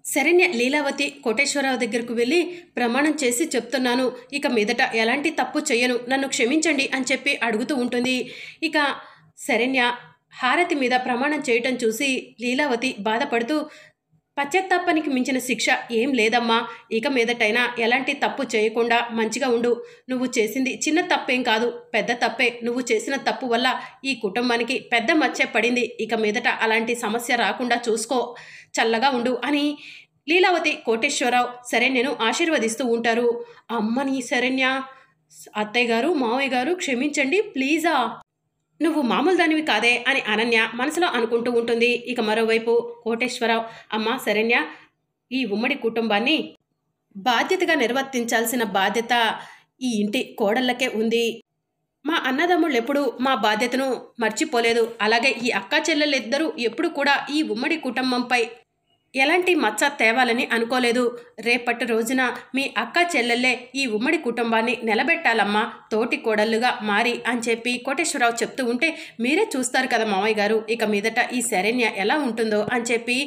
శరణ్య లీలావతి కోటేశ్వరరావు దగ్గరకు వెళ్ళి ప్రమాణం చేసి చెప్తున్నాను, ఇక మీదట ఎలాంటి తప్పు చెయ్యను, నన్ను క్షమించండి అని చెప్పి అడుగుతూ ఉంటుంది. ఇక శరణ్య హారతి మీద ప్రమాణం చేయటం చూసి లీలావతి బాధపడుతూ, పశ్చాత్తాపానికి మించిన శిక్ష ఏం లేదమ్మా, ఇక మీదటైనా ఎలాంటి తప్పు చేయకుండా మంచిగా ఉండు. నువ్వు చేసింది చిన్న తప్పేం కాదు, పెద్ద తప్పే. నువ్వు చేసిన తప్పు వల్ల ఈ కుటుంబానికి పెద్ద మచ్చ పడింది. ఇక మీదట అలాంటి సమస్య రాకుండా చూసుకో, చల్లగా ఉండు అని లీలావతి కోటేశ్వరరావు శరణ్యను ఆశీర్వదిస్తూ ఉంటారు. అమ్మని శరణ్య, అత్తయ్య గారు మావయ్య గారు క్షమించండి ప్లీజా, నువ్వు మామూలు దానివి కాదే అని అనన్య మనసులో అనుకుంటూ ఉంటుంది. ఇక మరోవైపు కోటేశ్వరరావు, అమ్మ శరణ్య, ఈ ఉమ్మడి కుటుంబాన్ని బాధ్యతగా నిర్వర్తించాల్సిన బాధ్యత ఈ ఇంటి కోడళ్ళకే ఉంది. మా అన్నదమ్ముళ్ళు ఎప్పుడు మా బాధ్యతను మర్చిపోలేదు. అలాగే ఈ అక్కా చెల్లెళ్ళిద్దరూ ఎప్పుడు కూడా ఈ ఉమ్మడి కుటుంబంపై ఎలాంటి మచ్చ తేవాలని అనుకోలేదు. రేపటి రోజున మీ అక్క చెల్లెళ్ళే ఈ ఉమ్మడి కుటుంబాన్ని నిలబెట్టాలమ్మా, తోటి కోడళ్ళుగా మారి అని చెప్పి కోటేశ్వరరావు చెప్తూ ఉంటే, మీరే చూస్తారు కదా మావయ్య గారు, ఇక మీదట ఈ శరణ్య ఎలా ఉంటుందో అని చెప్పి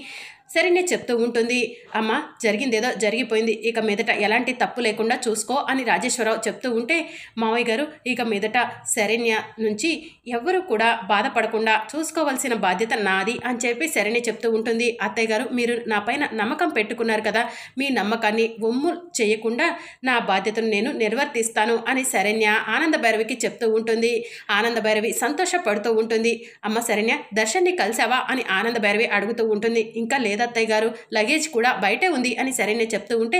శరణ్య చెప్తూ ఉంటుంది. అమ్మ జరిగిందేదో జరిగిపోయింది, ఇక మీదట ఎలాంటి తప్పు లేకుండా చూసుకో అని రాజేశ్వరరావు చెప్తూ ఉంటే, మావయ్య గారు ఇక మీదట శరణ్య నుంచి ఎవ్వరూ కూడా బాధపడకుండా చూసుకోవాల్సిన బాధ్యత నాది అని చెప్పి శరణ్య చెప్తూ ఉంటుంది. అత్తయ్య గారు మీరు నా పైన నమ్మకం పెట్టుకున్నారు కదా, మీ నమ్మకాన్ని వమ్ము చేయకుండా నా బాధ్యతను నేను నిర్వర్తిస్తాను అని శరణ్య ఆనంద భైరవికి చెప్తూ ఉంటుంది. ఆనంద భైరవి సంతోషపడుతూ ఉంటుంది. అమ్మ శరణ్య, దర్శన్ని కలిసావా అని ఆనంద భైరవి అడుగుతూ ఉంటుంది. ఇంకా అత్తయ్య గారు, లగేజ్ కూడా బయటే ఉంది అని శరణ్య చెప్తూ ఉంటే,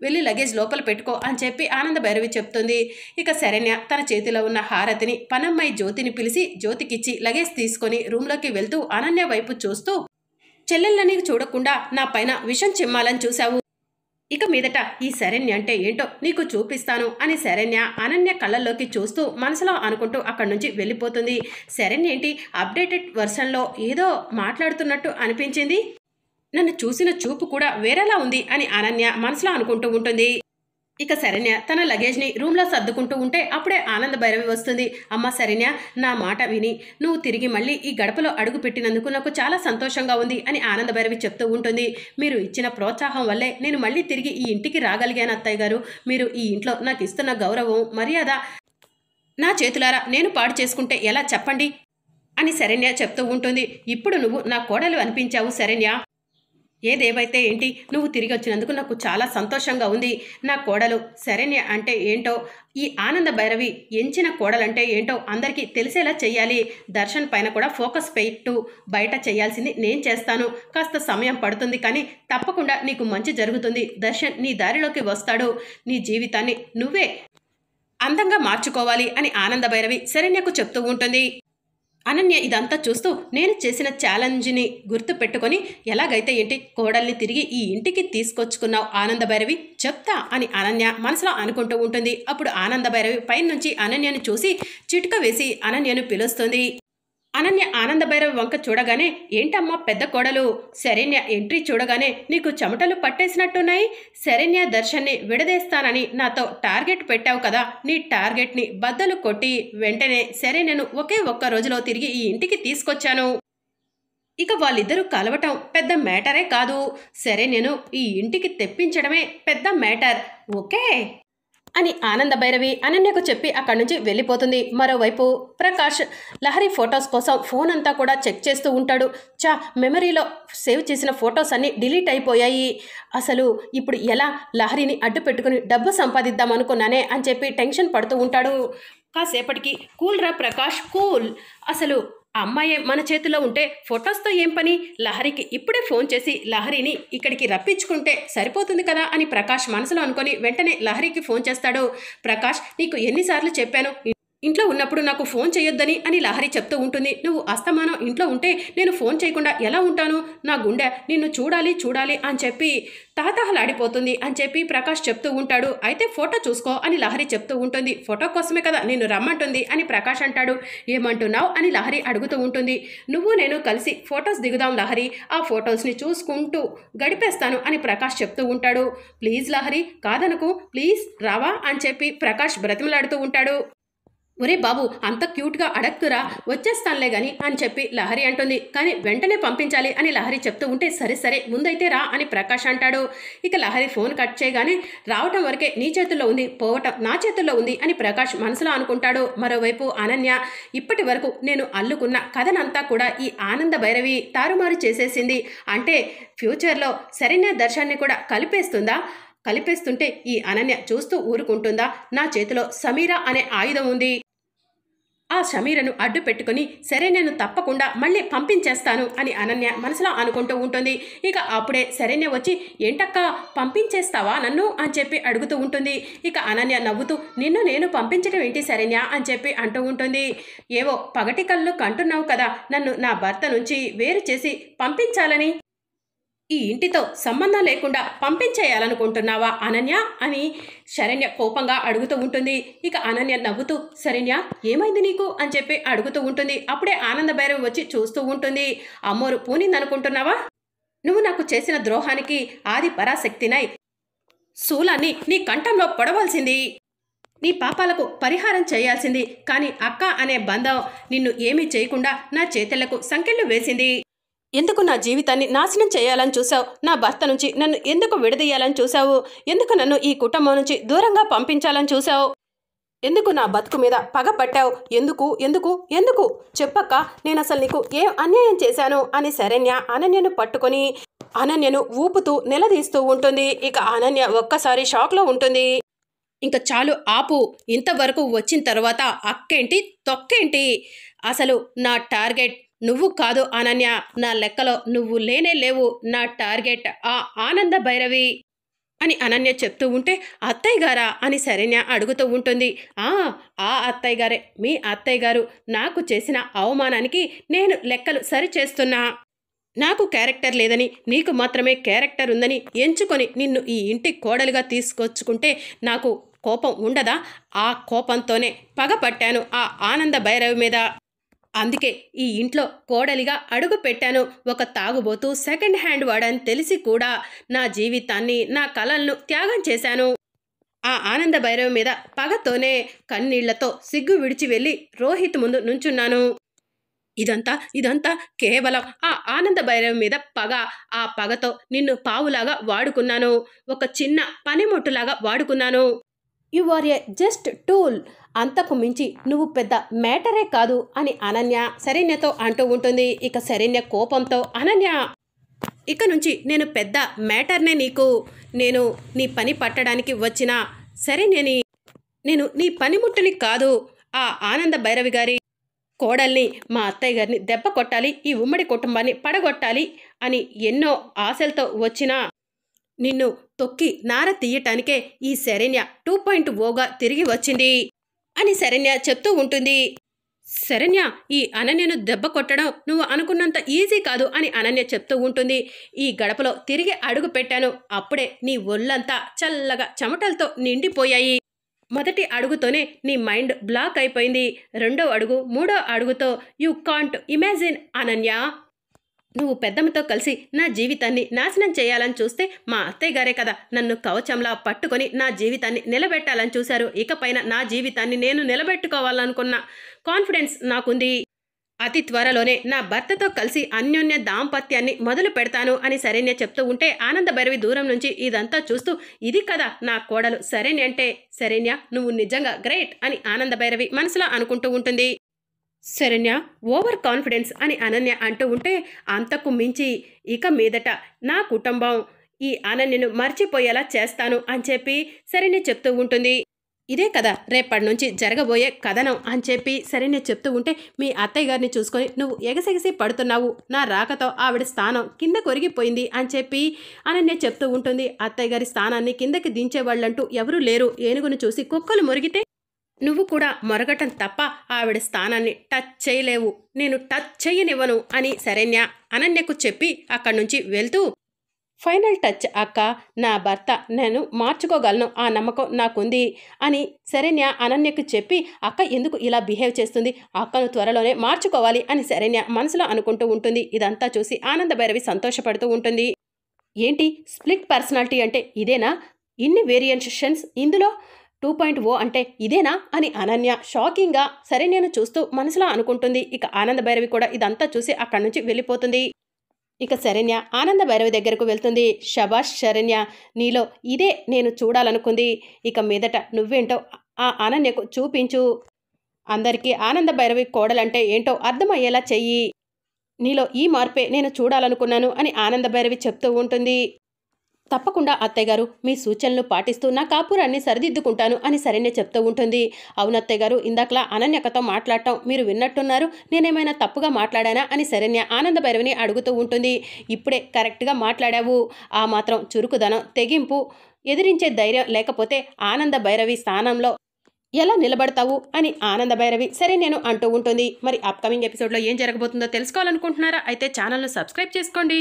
వెళ్ళి లగేజ్ లోపల పెట్టుకో అని చెప్పి ఆనంద భైరవి చెప్తుంది. ఇక శరణ్య తన చేతిలో ఉన్న హారతిని పనమ్మాయి జ్యోతిని పిలిచి జ్యోతికిచ్చి లగేజ్ తీసుకొని రూమ్లోకి వెళ్తూ అనన్య వైపు చూస్తూ, చెల్లెళ్ళని చూడకుండా నా పైన విషం చిమ్మాలని చూశావు, ఇక మీదట ఈ శరణ్య అంటే ఏంటో నీకు చూపిస్తాను అని శరణ్య అనన్య కళ్ళల్లోకి చూస్తూ మనసులో అనుకుంటూ అక్కడి నుంచి వెళ్ళిపోతుంది. శరణ్య ఏంటి అప్డేటెడ్ వర్షన్లో ఏదో మాట్లాడుతున్నట్టు అనిపించింది, నన్ను చూసిన చూపు కూడా వేరేలా ఉంది అని అనన్య మనసులో అనుకుంటూ ఉంటుంది. ఇక శరణ్య తన లగేజ్ని రూమ్లో సర్దుకుంటూ ఉంటే అప్పుడే ఆనంద భైరవి వస్తుంది. అమ్మ శరణ్య, నా మాట విని నువ్వు తిరిగి మళ్ళీ ఈ గడపలో అడుగు పెట్టినందుకు నాకు చాలా సంతోషంగా ఉంది అని ఆనంద భైరవి చెప్తూ ఉంటుంది. మీరు ఇచ్చిన ప్రోత్సాహం వల్లే నేను మళ్ళీ తిరిగి ఈ ఇంటికి రాగలిగాను అత్తయ్య గారు. మీరు ఈ ఇంట్లో నాకు ఇస్తున్న గౌరవం మర్యాద నా చేతులారా నేను పాడు చేసుకుంటే ఎలా చెప్పండి అని శరణ్య చెప్తూ ఉంటుంది. ఇప్పుడు నువ్వు నా కోడలు అనిపించావు శరణ్య, ఏదేవైతే ఏంటి, నువ్వు తిరిగి వచ్చినందుకు నాకు చాలా సంతోషంగా ఉంది. నా కోడలు శరణ్య అంటే ఏంటో, ఈ ఆనంద భైరవి ఎంచిన కోడలంటే ఏంటో అందరికీ తెలిసేలా చెయ్యాలి. దర్శన్ పైన కూడా ఫోకస్ పెట్టు, బయట చేయాల్సింది నేను చేస్తాను. కాస్త సమయం పడుతుంది కానీ తప్పకుండా నీకు మంచి జరుగుతుంది. దర్శన్ నీ దారిలోకి వస్తాడు. నీ జీవితాన్ని నువ్వే అందంగా మార్చుకోవాలి అని ఆనంద భైరవి శరణ్యకు చెప్తూ ఉంటుంది. అనన్య ఇదంతా చూస్తూ, నేను చేసిన ఛాలెంజ్ని గుర్తు పెట్టుకొని ఎలాగైతే ఏంటి కోడల్ని తిరిగి ఈ ఇంటికి తీసుకొచ్చుకున్నావు ఆనంద భైరవి, చెప్తా అని అనన్య మనసులో అనుకుంటూ ఉంటుంది. అప్పుడు ఆనంద భైరవి పైనుంచి అనన్యను చూసి చిటుక వేసి అనన్యను పిలుస్తుంది. అనన్య ఆనంద భైరవి వంక చూడగానే, ఏంటమ్మా పెద్ద కోడలు, శరణ్య ఎంట్రీ చూడగానే నీకు చెమటలు పట్టేసినట్టున్నాయి. శరణ్య దర్శన్ని విడదీస్తానని నాతో టార్గెట్ పెట్టావు కదా, నీ టార్గెట్ని బద్దలు కొట్టి వెంటనే శరణ్యను ఒకే ఒక్క రోజులో తిరిగి ఈ ఇంటికి తీసుకొచ్చాను. ఇక వాళ్ళిద్దరూ కలవటం పెద్ద మ్యాటరే కాదు, శరణ్యను ఈ ఇంటికి తెప్పించడమే పెద్ద మ్యాటర్, ఓకే అని ఆనంద భైరవి అనన్యకు చెప్పి అక్కడి నుంచి వెళ్ళిపోతుంది. మరోవైపు ప్రకాష్ లహరి ఫొటోస్ కోసం ఫోన్ అంతా కూడా చెక్ చేస్తూ ఉంటాడు. మెమరీలో సేవ్ చేసిన ఫొటోస్ అన్నీ డిలీట్ అయిపోయాయి. అసలు ఇప్పుడు ఎలా లహరిని అడ్డు పెట్టుకుని డబ్బు సంపాదిద్దాం అనుకున్నానే అని చెప్పి టెన్షన్ పడుతూ ఉంటాడు. కాసేపటికి కూల్ రా ప్రకాష్ కూల్, అసలు అమ్మాయే మన చేతిలో ఉంటే ఫొటోస్తో ఏం పని, లహరికి ఇప్పుడే ఫోన్ చేసి లహరిని ఇక్కడికి రప్పించుకుంటే సరిపోతుంది కదా అని ప్రకాష్ మనసులో అనుకొని వెంటనే లహరికి ఫోన్ చేస్తాడు. ప్రకాష్, నీకు ఎన్నిసార్లు చెప్పాను ఇంట్లో ఉన్నప్పుడు నాకు ఫోన్ చేయొద్దని అని లహరి చెప్తూ ఉంటుంది. నువ్వు అస్తమానం ఇంట్లో ఉంటే నేను ఫోన్ చేయకుండా ఎలా ఉంటాను, నా గుండె నిన్ను చూడాలి చూడాలి అని చెప్పి తహతహలాడిపోతుంది అని చెప్పి ప్రకాష్ చెప్తూ ఉంటాడు. అయితే ఫోటో చూసుకో అని లహరి చెప్తూ ఉంటుంది. ఫోటో కోసమే కదా నిన్ను రమ్మంటుంది అని ప్రకాష్ అంటాడు. ఏమంటున్నావు అని లహరి అడుగుతూ ఉంటుంది. నువ్వు నేను కలిసి ఫొటోస్ దిగుదాం లహరి, ఆ ఫొటోస్ని చూసుకుంటూ గడిపేస్తాను అని ప్రకాష్ చెప్తూ ఉంటాడు. ప్లీజ్ లహరి కాదనుకు, ప్లీజ్ రావా అని చెప్పి ప్రకాష్ బ్రతిమలాడుతూ ఉంటాడు. ఒరే బాబు అంత క్యూట్గా అడక్కురా వచ్చేస్తానులే గాని అని చెప్పి లహరి అంటుంది. కానీ వెంటనే పంపించాలి అని లహరి చెప్తూ ఉంటే సరే సరే ముందైతే రా అని ప్రకాష్ అంటాడు. ఇక లహరి ఫోన్ కట్ చేయగానే రావటం వరకే నీ చేతుల్లో ఉంది, పోవటం నా చేతుల్లో ఉంది అని ప్రకాష్ మనసులో అనుకుంటాడు. మరోవైపు అనన్య ఇప్పటి వరకు నేను అల్లుకున్న కథనంతా కూడా ఈ ఆనంద భైరవి తారుమారు చేసేసింది. అంటే ఫ్యూచర్లో శరణ్య దర్శనాన్ని కూడా కలిపేస్తుంటే ఈ అనన్య చూస్తూ ఊరుకుంటుందా? నా చేతిలో సమీర అనే ఆయుధం ఉంది. ఆ సమీరను అడ్డు పెట్టుకుని సరే నేను తప్పకుండా మళ్ళీ పంపించేస్తాను అని అనన్య మనసులో అనుకుంటూ ఉంటుంది. ఇక అప్పుడే శరణ్య వచ్చి ఏంటక్కా పంపించేస్తావా నన్ను అని చెప్పి అడుగుతూ ఉంటుంది. ఇక అనన్య నవ్వుతూ నిన్ను నేను పంపించడం ఏంటి శరణ్య అని చెప్పి అంటూ ఉంటుంది. ఏవో పగటి కళ్ళు కంటున్నావు కదా నన్ను నా భర్త నుంచి వేరు చేసి పంపించాలని, ఈ ఇంటితో సంబంధం లేకుండా పంపించేయాలనుకుంటున్నావా అనన్య అని శరణ్య కోపంగా అడుగుతూ ఉంటుంది. ఇక అనన్య నవ్వుతూ శరణ్య ఏమైంది నీకు అని చెప్పి అడుగుతూ ఉంటుంది. అప్పుడే ఆనంద భైరవి వచ్చి చూస్తూ ఉంటుంది. అమ్మోరు పూనిందనుకుంటున్నావా? నువ్వు నాకు చేసిన ద్రోహానికి ఆది పరాశక్తినై శూలాన్ని నీ కంఠంలో పొడవలసింది, నీ పాపాలకు పరిహారం చేయాల్సింది. కానీ అక్క అనే బంధం నిన్ను ఏమీ చేయకుండా నా చేతులకు సంకెళ్ళు వేసింది. ఎందుకు నా జీవితాన్ని నాశనం చేయాలని చూసావు? నా భర్త నుంచి నన్ను ఎందుకు విడదీయాలని చూసావు? ఎందుకు నన్ను ఈ కుటుంబం నుంచి దూరంగా పంపించాలని చూసావు? ఎందుకు నా బతుకు మీద పగ పట్టావు? ఎందుకు ఎందుకు ఎందుకు చెప్పక్క, నేను అసలు నీకు ఏం అన్యాయం చేశాను అని శరణ్య అనన్యను పట్టుకొని అనన్యను ఊపుతూ నిలదీస్తూ ఉంటుంది. ఇక అనన్య ఒక్కసారి షాక్లో ఉంటుంది. ఇంకా చాలు ఆపు, ఇంతవరకు వచ్చిన తర్వాత అక్కేంటి తొక్కేంటి? అసలు నా టార్గెట్ నువ్వు కాదు అనన్య, నా లెక్కలో నువ్వు లేనే లేవు. నా టార్గెట్ ఆ ఆనంద భైరవి అని అనన్య చెప్తూ ఉంటే అత్తయ్య గారా అని శరణ్య అడుగుతూ ఉంటుంది. ఆ అత్తయ్య గారే, మీ అత్తయ్య గారు నాకు చేసిన అవమానానికి నేను లెక్కలు సరిచేస్తున్నా. నాకు క్యారెక్టర్ లేదని, నీకు మాత్రమే క్యారెక్టర్ ఉందని ఎంచుకొని నిన్ను ఈ ఇంటి కోడలుగా తీసుకొచ్చుకుంటే నాకు కోపం ఉండదా? ఆ కోపంతోనే పగపట్టాను ఆ ఆనంద భైరవి మీద. అందుకే ఈ ఇంట్లో కోడలిగా అడుగు పెట్టాను. ఒక తాగుబోతూ సెకండ్ హ్యాండ్ వాడని తెలిసి కూడా నా జీవితాన్ని, నా కలలను త్యాగం చేశాను. ఆ ఆనంద భైరవి మీద పగతోనే కన్నీళ్లతో సిగ్గు విడిచి వెళ్ళి రోహిత్ ముందు నుంచున్నాను. ఇదంతా కేవలం ఆ ఆనంద భైరవి మీద పగ. ఆ పగతో నిన్ను పావులాగా వాడుకున్నాను, ఒక చిన్న పనిముట్టులాగా వాడుకున్నాను. You are a just tool, అంతకు మించి నువ్వు పెద్ద మ్యాటరే కాదు అని అనన్య శరణ్యతో అంటూ ఉంటుంది. ఇక శరణ్య కోపంతో అనన్య ఇక నుంచి నేను పెద్ద మ్యాటర్నే నీకు, నేను నీ పని పట్టడానికి వచ్చిన శరణ్యని, నేను నీ పనిముట్టుని కాదు. ఆ ఆనంద భైరవి గారి కోడల్ని, మా అత్తయ్య గారిని దెబ్బ కొట్టాలి, ఈ ఉమ్మడి కుటుంబాన్ని పడగొట్టాలి అని ఎన్నో ఆశలతో వచ్చినా నిన్ను తొక్కి నార తీయటానికే ఈ శరణ్య 2.0గా తిరిగి వచ్చింది అని శరణ్య చెప్తూ ఉంటుంది. శరణ్య, ఈ అనన్యను దెబ్బ కొట్టడం నువ్వు అనుకున్నంత ఈజీ కాదు అని అనన్య చెప్తూ ఉంటుంది. ఈ గడపలో తిరిగి అడుగు పెట్టాను, అప్పుడే నీ ఒళ్ళంతా చల్లగా చెమటలతో నిండిపోయాయి. మొదటి అడుగుతోనే నీ మైండ్ బ్లాక్ అయిపోయింది. రెండో అడుగు, మూడో అడుగుతో యూ కాంట్ ఇమాజిన్ అనన్య, నువ్వు పెద్దమ్మతో కలిసి నా జీవితాన్ని నాశనం చేయాలని చూస్తే మా అత్తయ్య గారే కదా నన్ను కవచంలా పట్టుకొని నా జీవితాన్ని నిలబెట్టాలని చూశారు. ఇకపైన నా జీవితాన్ని నేను నిలబెట్టుకోవాలనుకున్న కాన్ఫిడెన్స్ నాకుంది. అతి త్వరలోనే నా భర్తతో కలిసి అన్యోన్య దాంపత్యాన్ని మొదలు పెడతాను అని శరణ్య చెప్తూ ఉంటే ఆనంద భైరవి దూరం నుంచి ఇదంతా చూస్తూ ఇది కదా నా కోడలు శరణ్య అంటే, శరణ్య నువ్వు నిజంగా గ్రేట్ అని ఆనంద భైరవి మనసులో అనుకుంటూ ఉంటుంది. శరణ్య ఓవర్ కాన్ఫిడెన్స్ అని అనన్య అంటూ ఉంటే అంతకు మించి ఇక మీదట నా కుటుంబం ఈ అనన్యను మర్చిపోయేలా చేస్తాను అని చెప్పి శరణ్య చెప్తూ ఉంటుంది. ఇదే కదా రేపటి నుంచి జరగబోయే కథనం అని చెప్పి శరణ్య చెప్తూ ఉంటే మీ అత్తయ్య గారిని చూసుకొని నువ్వు ఎగసెగసి పడుతున్నావు, నా రాకతో ఆవిడ స్థానం కింద కొరిగిపోయింది అని చెప్పి అనన్య చెప్తూ ఉంటుంది. అత్తయ్య గారి స్థానాన్ని కిందకి దించేవాళ్ళంటూ ఎవరూ లేరు, ఏనుగును చూసి కుక్కలు మురిగితే నువ్వు కూడా మొరగటం తప్ప ఆవిడ స్థానాన్ని టచ్ చేయలేవు, నేను టచ్ చేయనివ్వను అని శరణ్య అనన్యకు చెప్పి అక్కడి నుంచి వెళ్తూ ఫైనల్ టచ్ అక్క, నా భర్త నేను మార్చుకోగలను, ఆ నమ్మకం నాకుంది అని శరణ్య అనన్యకు చెప్పి అక్క ఎందుకు ఇలా బిహేవ్ చేస్తుంది, అక్కను త్వరలోనే మార్చుకోవాలి అని శరణ్య మనసులో అనుకుంటూ ఉంటుంది. ఇదంతా చూసి ఆనంద భైరవి సంతోషపడుతూ ఉంటుంది. ఏంటి స్ప్లిట్ పర్సనాలిటీ అంటే ఇదేనా? ఇన్ని వేరియేషన్స్ ఇందులో 2.0 అంటే ఇదేనా అని అనన్య షాకింగ్గా శరణ్యను చూస్తూ మనసులో అనుకుంటుంది. ఇక ఆనంద భైరవి కూడా ఇదంతా చూసి అక్కడి నుంచి వెళ్ళిపోతుంది. ఇక శరణ్య ఆనంద భైరవి దగ్గరకు వెళ్తుంది. శభాష్ శరణ్య, నీలో ఇదే నేను చూడాలనుకుంది. ఇక మీదట నువ్వేంటో ఆ అనన్యకు చూపించు. అందరికీ ఆనంద భైరవి కోడలంటే ఏంటో అర్థమయ్యేలా చెయ్యి. నీలో ఈ మార్పే నేను చూడాలనుకున్నాను అని ఆనంద భైరవి చెప్తూ ఉంటుంది. తప్పకుండా అత్తయ్య గారు, మీ సూచనలు పాటిస్తూ నా కాపురాన్ని సరిదిద్దుకుంటాను అని శరణ్య చెప్తూ ఉంటుంది. అవును అత్తయ్య గారు, ఇందాకలా అనన్యకతో మాట్లాడటం మీరు విన్నట్టున్నారు. నేనేమైనా తప్పుగా మాట్లాడానా అని శరణ్య ఆనంద భైరవిని అడుగుతూ ఉంటుంది. ఇప్పుడే కరెక్ట్గా మాట్లాడావు. ఆ మాత్రం చురుకుదనం, తెగింపు, ఎదిరించే ధైర్యం లేకపోతే ఆనంద భైరవి స్థానంలో ఎలా నిలబడతావు అని ఆనంద భైరవి శరణ్యను అంటూ ఉంటుంది. మరి అప్కమింగ్ ఎపిసోడ్లో ఏం జరగబోతుందో తెలుసుకోవాలనుకుంటున్నారా? అయితే ఛానల్ను సబ్స్క్రైబ్ చేసుకోండి.